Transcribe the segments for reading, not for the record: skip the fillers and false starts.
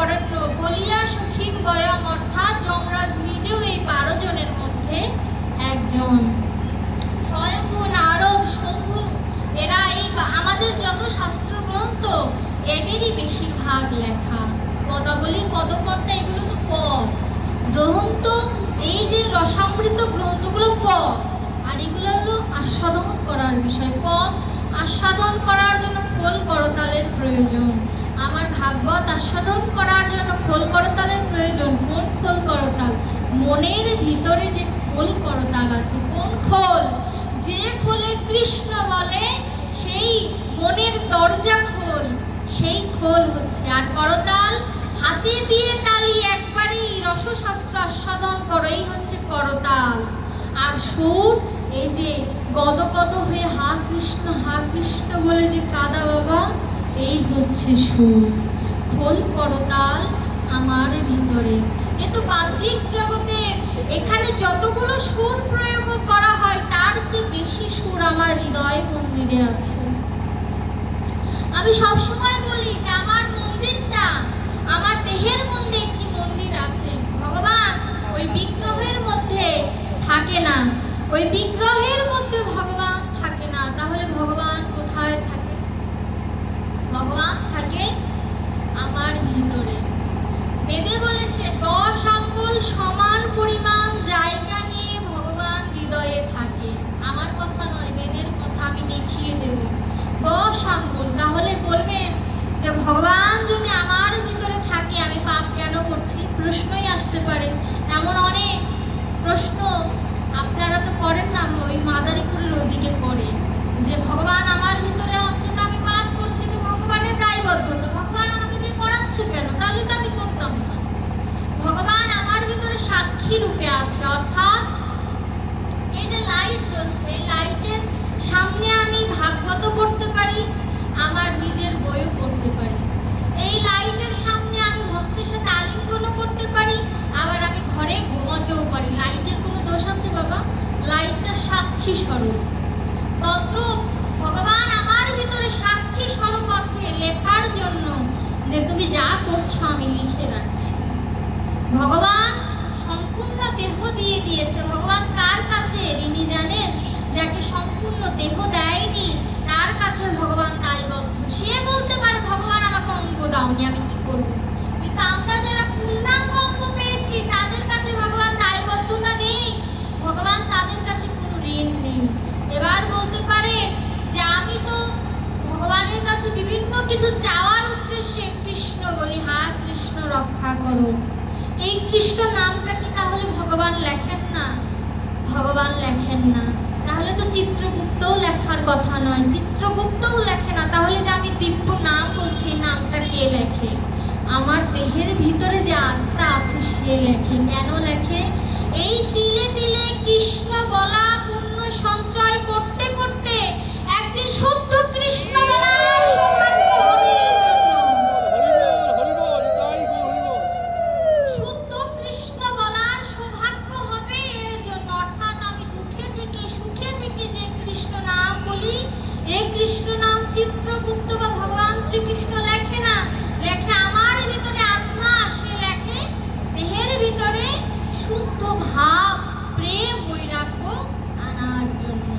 বরেণ্য বলিয়া সখিন বয়ম, অর্থাৎ যমরাজ নিজেও এই 12 জনের মধ্যে একজন। স্বয়ম্ভু, নারদ, শম্ভু, এরা এই আমাদের যত শাস্ত্র গ্রন্থ এদেরই বেশিরভাগ লেখা। পদাবলীর পদকর্তা এগুলো তো পদ, গ্রন্থ এই যে রসামৃত গ্রন্থগুলো পদ, আর এগুলো হলো আস্বাদন করার বিষয়। পদ আস্বাদন করার জন্য খোল করতালের প্রয়োজন। আমার ভাগবত আস্বাদন করার জন্য খোল করতালের প্রয়োজন। কোন খোল করতাল? মনের ভিতরে যে খোল করতাল আছে। কোন খোল? যে খোলে কৃষ্ণ বলে, সেই মনের দরজা খোল, সেই খোল হচ্ছে। আর করতাল হাতে দিয়ে তালি একবারেই রসশাস্ত্র আস্বাদন করো, এই হচ্ছে করতাল। আর সুর এই যে গদগদ হয়ে হা কৃষ্ণ বলে যে কাদা বাবা, এই হচ্ছে সুর। খোল করতাল আমার ভিতরে। এ তো বাহ্যিক জগতে এখানে যতগুলো সুর প্রয়োগ করা হয় তার চেয়ে বেশি সুর আমার হৃদয় মন্দিরে আছে। আমি সব সময় বলি যে আমার মন্দিরটা, আমার দেহের মধ্যে একটি মন্দির আছে। ভগবান ওই বিগ্রহের মধ্যে থাকে না, ওই বিগ্রহের মধ্যে ভগবান থাকে না। তাহলে ভগবান কোথায় থাকে? ভগবান থাকে আমার ভিতরে। বেদে বলেছে 10 আঙ্গুল সমান পরিমাণ জায়গা নিয়ে ভগবান হৃদয়ে থাকে। আমার কথা নয়, বেদের কথা, আমি দেখিয়ে দেব। 10 আঙ্গুল। তাহলে বলবেন যে ভগবান যদি আমার ভিতরে থাকে আমি পাপ কেন করছি? প্রশ্নই আসতে পারে। এমন অনেক প্রশ্ন আপনারা তো করেন না, ওই মাদারীপুরের ওদিকে করে, যে ভগবান আমার ভিতরে আছে না আমি পাপ করছি, তো ভগবানের দায়বদ্ধতা, ভগবান আমাকে দিয়ে করাচ্ছে কেন? তাহলে তো আমি করতাম না। ভগবান আমার ভিতরে সাক্ষী রূপে আছে, অর্থাৎ এই যে লাইট জ্বলছে, লাইটের সামনে আমি ভাগবত পড়তে পারি, আমার নিজের বইও পড়তে পারি। এই লাইটের সামনে আমি ভক্তের সাথে আলিঙ্গনও করতে পারি, আবার আমি ঘরে ঘুমাতেও পারি। লাইটের কোনো দোষ আছে বাবা? লাইটটা সাক্ষী স্বরূপ। তত্র ভগবান আমার ভিতরে সাক্ষী স্বরূপ আছে লেখার জন্য, যে তুমি যা করছো আমি লিখে রাখছি। ভগবান সম্পূর্ণ দেহ দিয়ে দিয়েছে। ভগবান কার কাছে ঋণী জানেন? যাকে সম্পূর্ণ দেহ দেয়নি তার কাছে ভগবান দায়বদ্ধ। সে বলতে পারে ভগবান আমাকে অঙ্গ দাওনি, আমি কি করব? কিন্তু আমরা যারা পূর্ণাঙ্গ অঙ্গ পেয়েছি তাদের কাছে ভগবান দায়বদ্ধতা নেই, ভগবান তাদের কাছে কোনো ঋণ নেই। এবার বলতে পারে যে আমি তো ভগবানের কাছে বিভিন্ন কিছু চাওয়ার উদ্দেশ্যে কৃষ্ণ বলি, হা কৃষ্ণ রক্ষা করো। এই কৃষ্ণ নামটা কি তাহলে ভগবান লেখেন না? ভগবান লেখেন না। তাহলে তো চিত্রগুপ্তও লেখার কথা নয়, চিত্রগুপ্তও লেখে না। তাহলে যে আমি দিব্য নাম বলছি, এই নামটা কে লেখে? আমার দেহের ভিতরে যে আত্মা আছে সে লেখে। কেন লেখে? এই তিলে তিলে কৃষ্ণ বলা পুণ্য সঞ্চয় করতে করতে একদিন শুদ্ধ কৃষ্ণ বলার সৌভাগ্য হবে। এর জন্য শুদ্ধ কৃষ্ণ বলার সৌভাগ্য হবে এর জন্য। অর্থাৎ আমি দুঃখে থেকে সুখে থেকে যে কৃষ্ণ নাম বলি, এই কৃষ্ণ নাম চিত্রগুপ্ত বা ভগবান শ্রীকৃষ্ণ লেখে না, লেখে আমার ভিতরে আত্মা। সে লেখে দেহের ভিতরে শুদ্ধ ভাব, প্রেম, বৈরাগ্য আনার জন্য।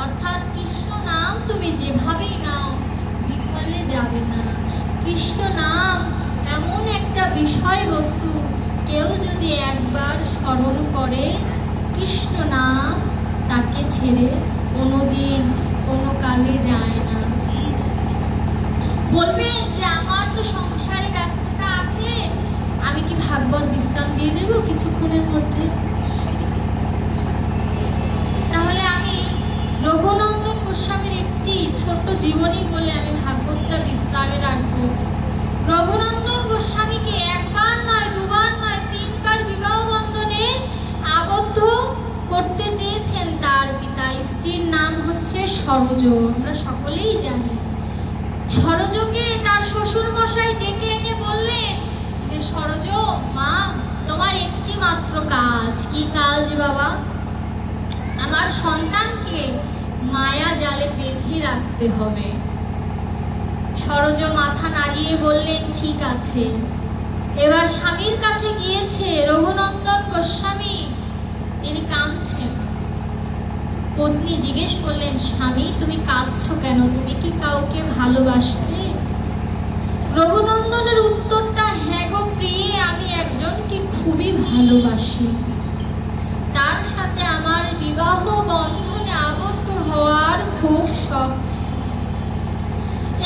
অর্থাৎ কৃষ্ণ নাম তুমি যেভাবেই নাও বিফলে যাবে না। কৃষ্ণ নাম এমন একটা বিষয়বস্তু, কেউ যদি একবার স্মরণ করে কৃষ্ণ নাম তাকে ছেড়ে কোনোদিন কোনো কালে যায় না। বলবেন যে আমার তো সংসারে ব্যস্ততা আছে, আমি কি ভাগবত বিশ্রাম দিয়ে দেব কিছুক্ষণের মধ্যে? তাহলে আমি রঘুনন্দন গোস্বামীর একটি ছোট্ট জীবনী বলে আমি ভাগবতটা বিশ্রামে রাখবো। রঘুনন্দন গোস্বামীকে একবার নয়, দুবার নয়, 3 বার বিবাহ বন্ধনে আবদ্ধ করতে চেয়েছেন তার পিতা। স্ত্রীর নাম হচ্ছে সরজ, আমরা সকলেই জানি। সরজকে তার শ্বশুর মশাই ডেকে এনে বললেন যে সরজ মা, তোমার একটি মাত্র কাজ। কি কাজ বাবা? আমার সন্তানকে মায়া জালে বেঁধে রাখতে হবে। সরজ মাথা নাড়িয়ে বললেন ঠিক আছে। এবার স্বামীর কাছে গিয়েছে রঘুনন্দন গোস্বামী, তিনি কাঁদছেন। পত্নী জিজ্ঞেস করলেন, স্বামী তুমি কাঁদছো কেন? তুমি কি কাউকে ভালোবাসতে? রঘুনন্দনের উত্তরটা, হ্যাঁ গো প্রিয়ে, আমি একজনকে খুবই ভালোবাসি, তার সাথে আমার বিবাহ বন্ধনে আবদ্ধ হওয়ার খুব শখ ছিল।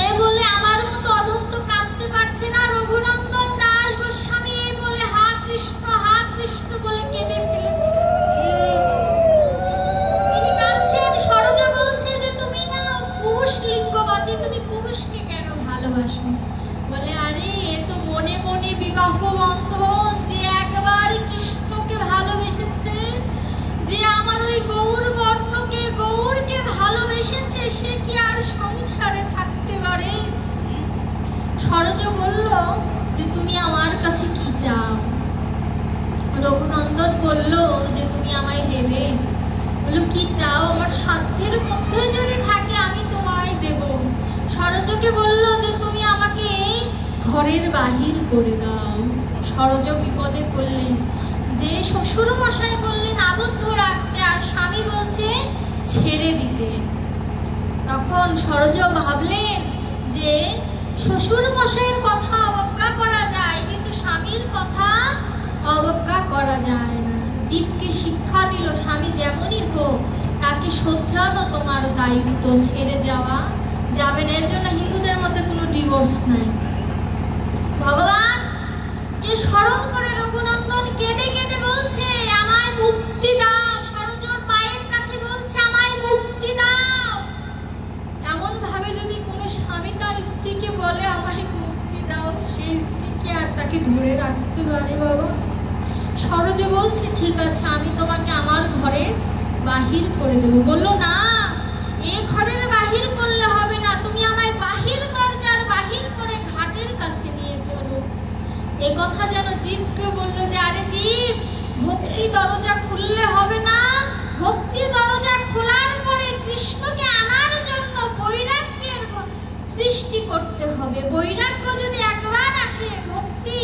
এই বলে আমার মতো অধম তো কাঁদতে পারছে না। রঘুনন্দন দাস গোস্বামী এই বলে হা কৃষ্ণ বলে কেঁদে ফেলেছে। তিনি কাঁদছেন। সরোজা বলছে যে তুমি না পুরুষ লিঙ্গবাচী, তুমি পুরুষকে কেন ভালোবাসো? বলে আরে এ তো মনে মনে বিবাহ বন্ধন, যে একবার কৃষ্ণকে ভালোবেসেছে, যে আমার ওই গৌর বর্ণকে গৌরকে ভালোবেসেছে, সে কি আর সংসারে থাকতে পারে? সরোজ বলল যে তুমি আমার কাছে কি চাও? রঘুনন্দন বলল যে তুমি আমায় দেবে। বলল কি চাও? আমার সাধ্যের মধ্যে যদি থাকে আমি তোমায় দেব। সরোজকে বলল যে তুমি আমাকে ঘরের বাহির করে দাও। সরোজ বিপদে পড়লেন, যে শ্বশুর মশাই বললেন আবদ্ধ রাখতে, আর স্বামী বলছে ছেড়ে দিতে। তখন সরোজ ভাবলেন যে শ্বশুর মশাইয়ের কথা অবজ্ঞা করা যায়, কিন্তু স্বামীর কথা অবজ্ঞা করা যায় না। জীবকে শিক্ষা দিল, স্বামী যেমনই হোক তাকে শোধরানো তোমার দায়িত্ব, ছেড়ে যাওয়া যাবে না। এর জন্য হিন্দুদের মধ্যে কোনো ডিভোর্স নাই। ভগবান কে স্মরণ করে রঘুনন্দন কেঁদে কেঁদে বলছে আমায় মুক্তি দাও। সরোজর পায়ের কাছে বলছে আমায় মুক্তি দাও। এমন ভাবে যদি কোনো স্বামী তার স্ত্রীকে বলে আমায় মুক্তি দাও, সেই স্ত্রীকে আর তাকে ধরে রাখতে পারে বাবা? সরোজ বলছে ঠিক আছে, আমি তোমাকে আমার ঘরে বাহির করে দেব। বলল না, এ ঘরের বাহির করলে হবে না, তুমি আমায় বাহির দরজার বাহির করে ঘাটের কাছে নিয়ে চলো। এ কথা যেন জীবকে বললো যে আরে জীব, ভক্তি দরজা খুললে হবে না, ভক্তি দরজা খোলার পরে কৃষ্ণকে আনার জন্য বৈরাগ্যের সৃষ্টি করতে হবে। বৈরাগ্য যদি একবার আসে, ভক্তি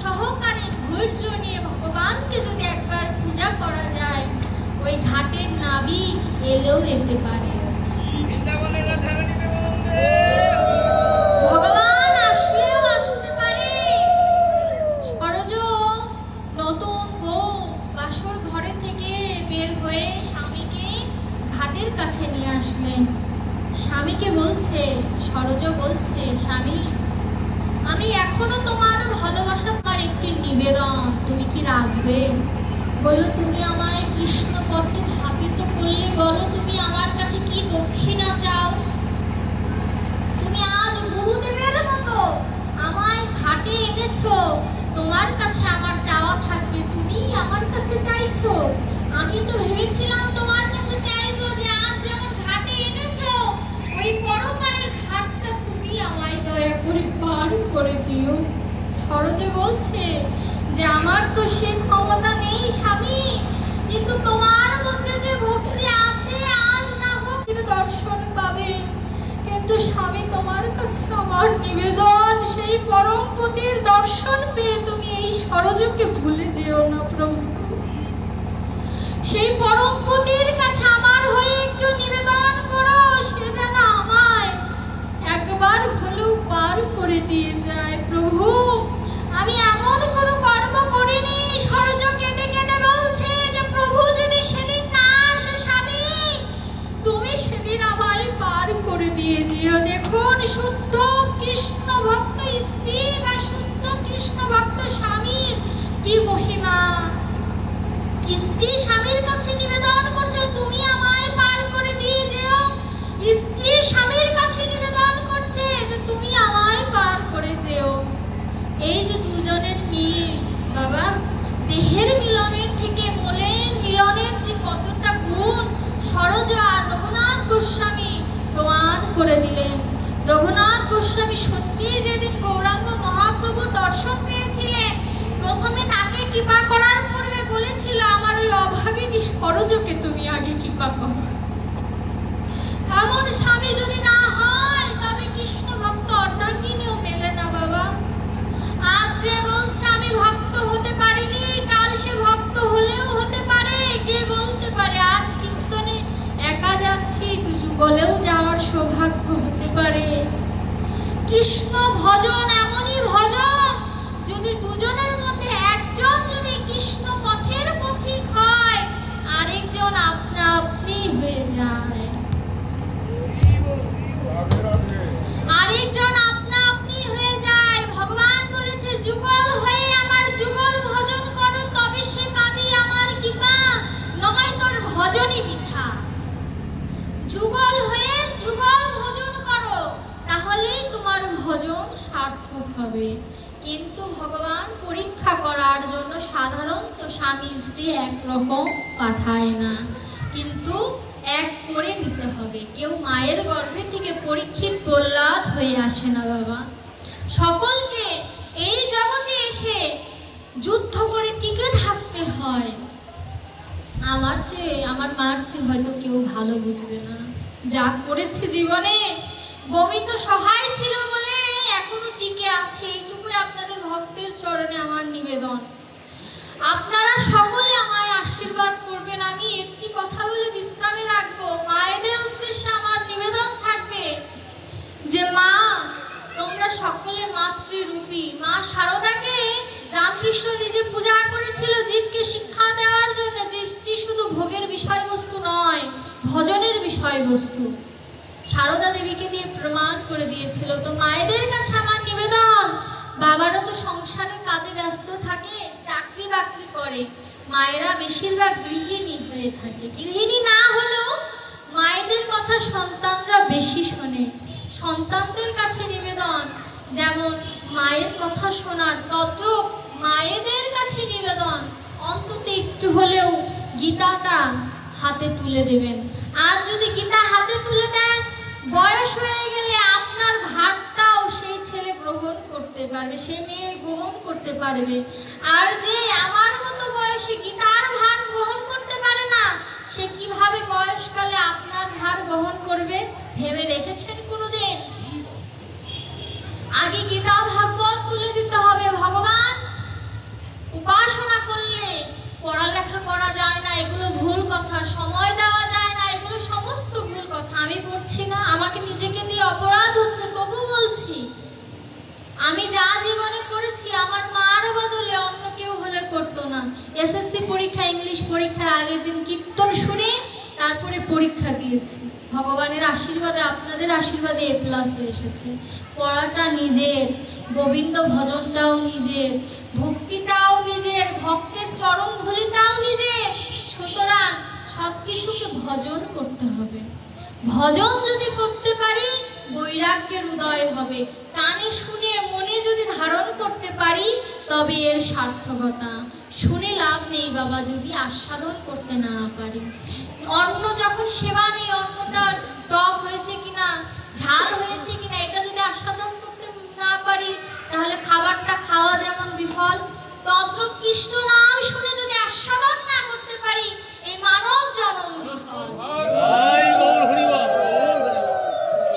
সহকারে ধৈর্য নিয়ে ভগবানকে যদি একবার পূজা করা যায়, ওই ঘাটের নাবিক এলেও যেতে পারে। ভগবান আসলেও আসতে পারে। সরোজ নতুন বউ বাসর ঘরে থেকে বের হয়ে স্বামীকে ঘাটের কাছে নিয়ে আসলেন। স্বামীকে বলছে, সরোজ বলছে স্বামী, আমি এখনো তোমার ভালোবাসা, তোমার একটি নিবেদন, তুমি কি রাখবে? বললো তুমি আমায় কৃষ্ণ পথে ধাবিত করলে, বলো তুমি আমার কাছে কি দক্ষিণা চাও? তুমি আজ গুরুদেবের মতো আমায় ঘাটে এনেছো, তোমার কাছে আমার চাওয়া থাকবে, তুমি আমার কাছে চাইছো। আমি তো ভেবেছিলাম তোমার কাছে চাইবো যে আজ যেমন ঘাটে এনেছো, ওই পরপারের ঘাটটা তুমি আমায় দয়া করে পার করে দিও। সরোজ বলছে যে আমার তো সে ক্ষমতা নেই স্বামী, কিন্তু তোমার মধ্যে যে ভক্তি আছে, আজ না হোক দর্শন পাবে। কিন্তু স্বামী তোমার কাছে আমার নিবেদন, সেই পরম পতির দর্শন পেয়ে তুমি এই সরোজকে ভুলে যেও না প্রভু। সেই পরম পতির কাছে আমার হয়ে একটু নিবেদন করো, সে যেন আমায় একবার হলেও পার করে দিয়ে যায়। প্রভু আমি এমন কোনো কর্ম করিনি। সরোজ কেঁদে কেঁদে বলছে যে প্রভু যদি সেদিন না আসে স্বামী, তুমি সেদিন আমায় পার করে দিয়ে যেও। দেখুন শুদ্ধ কৃষ্ণ ভক্ত স্ত্রী বা শুদ্ধ কৃষ্ণ ভক্ত স্বামীর কি মহিমা। স্ত্রী স্বামীর কাছে নিবেদন করছে তুমি আমায় পার করে দিয়ে যেও, স্ত্রী স্বামীর কাছে নিবেদন করছে যে তুমি আমায় পার করে যেও। এই যে দুজনের মিল বাবা, দেহের মিলনের থেকে মনের মিলনের যে কতটা গুণ সরোজ আর রঘুনাথ গোস্বামী প্রমাণ করে দিলেন। রঘুনাথ গোস্বামী সত্যি যেদিন গৌরাঙ্গ মহাপ্রভুর দর্শন পেয়েছিলেন, প্রথমে তাকে কৃপা করার পূর্বে বলেছিল আমার ওই অভাগিনী সরোজকে তুমি আগে কৃপা করো। এমন স্বামী যদি না হয় তবে কৃষ্ণ ভক্ত অর্ধাঙ্গিনীও মেলে না বাবা। আজ যে বলছে আমি স্বামী স্ত্রী একরকম পাঠায় না, কিন্তু এক করে নিতে হবে। কেউ মায়ের গর্ভে থেকে পরীক্ষিত প্রহ্লাদ হয়ে আসে না বাবা। সকলকে এই জগতে এসে যুদ্ধ করে টিকে থাকতে হয়। আমার চেয়ে, আমার মার চেয়ে হয়তো কেউ ভালো বুঝবে না। যা করেছে জীবনে, গোবিন্দ সহায় ছিল বলে এখনো টিকে আছে। এইটুকুই আপনাদের ভক্তের চরণে আমার নিবেদন। আপনারা সকলে আমায় আশীর্বাদ করবেন। আমি একটি কথা বলে বিশ্রামে রাখবো। মায়েদের উদ্দেশ্যে আমার নিবেদন থাকবে যে মা, তোমরা সকলে মাতৃরূপী। মা শারদাকে রামকৃষ্ণ নিজে পূজা করেছিল জীবকে শিক্ষা দেওয়ার জন্য, যে স্ত্রী শুধু ভোগের বিষয়বস্তু নয়, ভজনের বিষয়বস্তু। শারদা দেবীকে দিয়ে প্রমাণ করে দিয়েছিল। তো মায়েদের কাছে আমার নিবেদন, বাবারা তো সংসারের কাজে ব্যস্ত থাকে, চাকরি বাকরি করে, মায়েরা বেশিরভাগ গৃহিণী হয়ে থাকে। গৃহিণী না হলেও মায়েদের কথা সন্তানরা বেশি শোনে। সন্তানদের কাছে নিবেদন, যেমন মায়ের কথা শোনার, তত্র মায়েদের কাছে নিবেদন অন্তত একটু হলেও গীতাটা হাতে তুলে দেবেন। আর যদি গীতা হাতে তুলে দেন, বয়স হয়ে গেলে আপনার ভারটাও সেই ছেলে গ্রহণ করতে পারবে, সে মেয়ে গ্রহণ করতে পারবে। আর যে আমার মতো বয়সে গীতার ভার গ্রহণ করতে পারে না, সে কিভাবে বয়সকালে আপনার ভার গ্রহণ করবে? ভেবে দেখেছেন কোনোদিন? আগে গীতা ভাগবত তুলে দিতে হবে। ভগবান উপাসনা করলে পড়ালেখা করা যায় না, এগুলো ভুল কথা। সময় দেওয়া যায় না, এগুলো সমস্ত ভুল কথা। আমি পড়ছি না, আমাকে নিজেকে দিয়ে অপরাধ হচ্ছে, তবু বলছি। আমি যা জীবনে করেছি আমার মার বদলে অন্য কেউ হলে করতো না। এসএসসি পরীক্ষা, ইংলিশ পরীক্ষার আগের দিন কীর্তন শুনে তারপরে পরীক্ষা দিয়েছি। ভগবানের আশীর্বাদে, আপনাদের আশীর্বাদে A+ এসেছে। পড়াটা নিজের, গোবিন্দ ভজনটাও নিজের, ভক্তিটাও নিজের, ভক্তের চরণ ধুলিটাও নিজের। সুতরাং সবকিছুকে ভজন করতে হবে। ভজন যদি করতে পারি, বৈরাগ্যের উদয় হবে। কানে শুনে মনে যদি ধারণ করতে পারি, তবে এর সার্থকতা। শুনে লাভ নেই বাবা যদি আস্বাদন করতে না পারি। অন্ন যখন সেবা নেই, অন্নটা টক হয়েছে কিনা, ঝাল হয়েছে কিনা, এটা যদি আস্বাদন করতে না পারি, তাহলে খাবারটা খাওয়া যেমন বিফল, তত্র কৃষ্ণ নাম শুনে যদি আস্বাদন না করতে পারি, এই মানব জন্ম বিফল।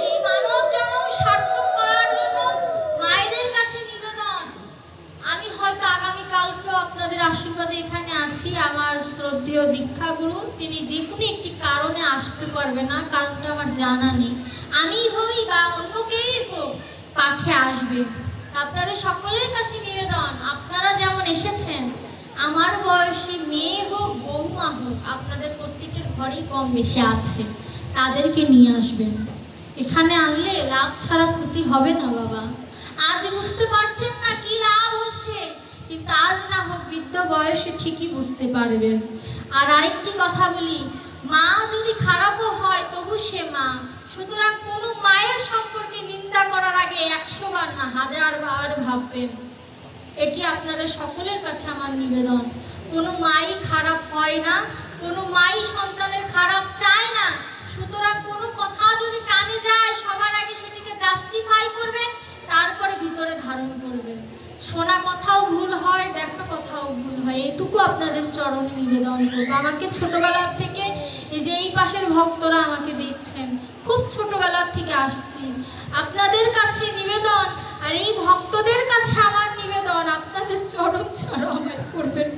এই মানব জন্ম সার্থক করার জন্য মায়েদের কাছে নিবেদন। আমি হয়তো আগামীকালকেও আপনাদের আশীর্বাদে এখানে আছি। আমার শ্রদ্ধেয় দীক্ষা গুরু, তিনি যে কোনো একটি কারণে আসতে পারবে না, কারণটা আমার জানা নেই। আমি হই বা অন্য কেই হোক, পাঠে আসবে। আপনাদের সকলের কাছে নিবেদন, আপনারা যেমন এসেছেন, আমার বয়সী মেয়ে হোক বৌমা হোক, আপনাদের প্রত্যেকের ঘরেই কম বেশি আছে, তাদেরকে নিয়ে আসবেন। এখানে আনলে লাভ ছাড়া ক্ষতি হবে না বাবা। আজ বুঝতে পারছেন না কি লাভ হচ্ছে, কিন্তু আজ না হোক বৃদ্ধ বয়সে ঠিকই বুঝতে পারবেন। আর আরেকটি কথা বলি, মা যদি খারাপও হয় তবু সে মা। সুতরাং কোনো মায়ের সম্পর্কে নিন্দা করার আগে 100 বার না 1000 বার ভাববেন। এটি আপনাদের সকলের কাছে আমার নিবেদন। কোনো মাই খারাপ হয় না, কোনো মাই সন্তানের খারাপ চায় না। সুতরাং কোনো কথা যদি কানে যায়, সবার আগে সেটিকে জাস্টিফাই করবেন, তারপরে ভিতরে ধারণ করবেন। শোনা কথাও ভুল হয়, দেখা কথাও ভুল হয়, এটুকু আপনাদের চরণে নিবেদন করবো। আমাকে ছোটবেলার থেকে, এই যে এই পাশের ভক্তরা আমাকে দেখছেন, খুব ছোটবেলার থেকে আসছি। আপনাদের কাছে নিবেদন, আর এই ভক্তদের কাছে আমার নিবেদন, আপনাদের চরণ ছাড়া আমায় করবেন।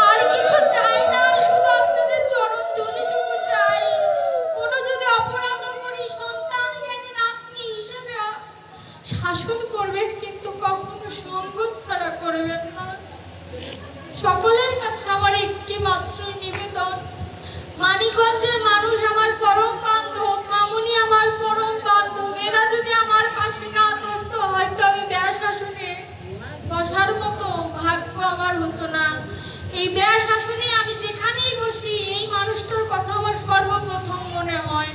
আর কিছু চাই না, শুধু আপনাদের চরণ ধুলিটুকু চাই। কোনো যদি অপরাধ করি, সন্তান জ্ঞানী নাতনি হিসেবে শাসন করবেন, কিন্তু কখনো সঙ্গ ছাড়া করবেন না। সকলের কাছে আমার একটি মাত্র নিবেদন, মানিকগঞ্জের মানুষ আমার পরম বান্ধব, মামুনি আমার পরম বান্ধব, এরা যদি আমার পাশে না থাকতো, হয়তো আমি ব্যাস আসনে বসার মতো ভাগ্য আমার হতো না। এই ব্যাস আসনে আমি যেখানেই বসি, এই মানুষটার কথা আমার সর্বপ্রথম মনে হয়।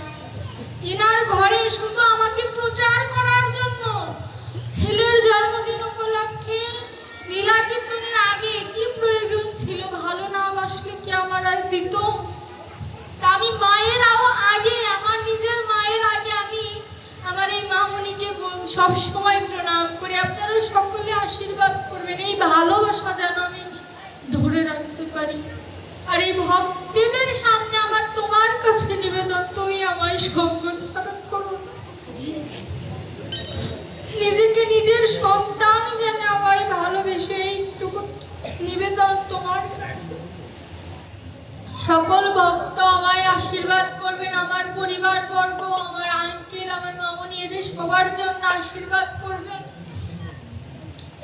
ইনার ঘরে শুধু আমাকে প্রচার করার জন্য ছেলের জন্মদিন উপলক্ষে লীলা কীর্তনের আগে সব সময় প্রণাম করি। আপনারা সকলে আশীর্বাদ করবেন এই ভালোবাসা যেন আমি ধরে রাখতে পারি। আর এই ভক্তদের সামনে আমার তোমার কাছে নিবেদন, তুমি আমায় সঙ্গ ছাড়া করো না। নিজেকে নিজের সন্তান যেন আমায় ভালোবেসে এইটুকু নিবেদন তোমার কাছে। সকল ভক্ত আমায় আশীর্বাদ করবেন, আমার পরিবার বর্গ, আমার আঙ্কেল, আমার মামনি, এদের সবার জন্য আশীর্বাদ করবেন।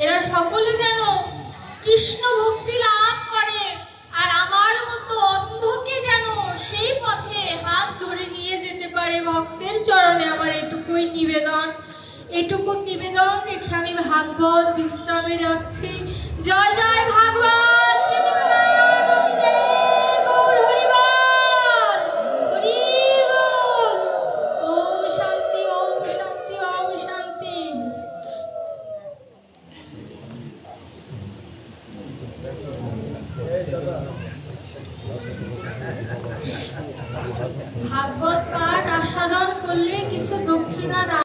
এরা সকলে যেন কৃষ্ণ ভক্তি লাভ করে, আর আমার মতো অন্ধকে যেন সেই পথে হাত ধরে নিয়ে যেতে পারে। ভক্তের চরণে আমার এটুকুই নিবেদন। এটুকু নিবেদন রেখে আমি ভাগবত বিশ্রামে রাখছি। জয় জয় ভাগবত। গৌর হরিবল, হরিবল। ওম শান্তি, ওম শান্তি, ওম শান্তি। ভাগবত পাঠ আস্বাদন করলে কিছু দক্ষিণা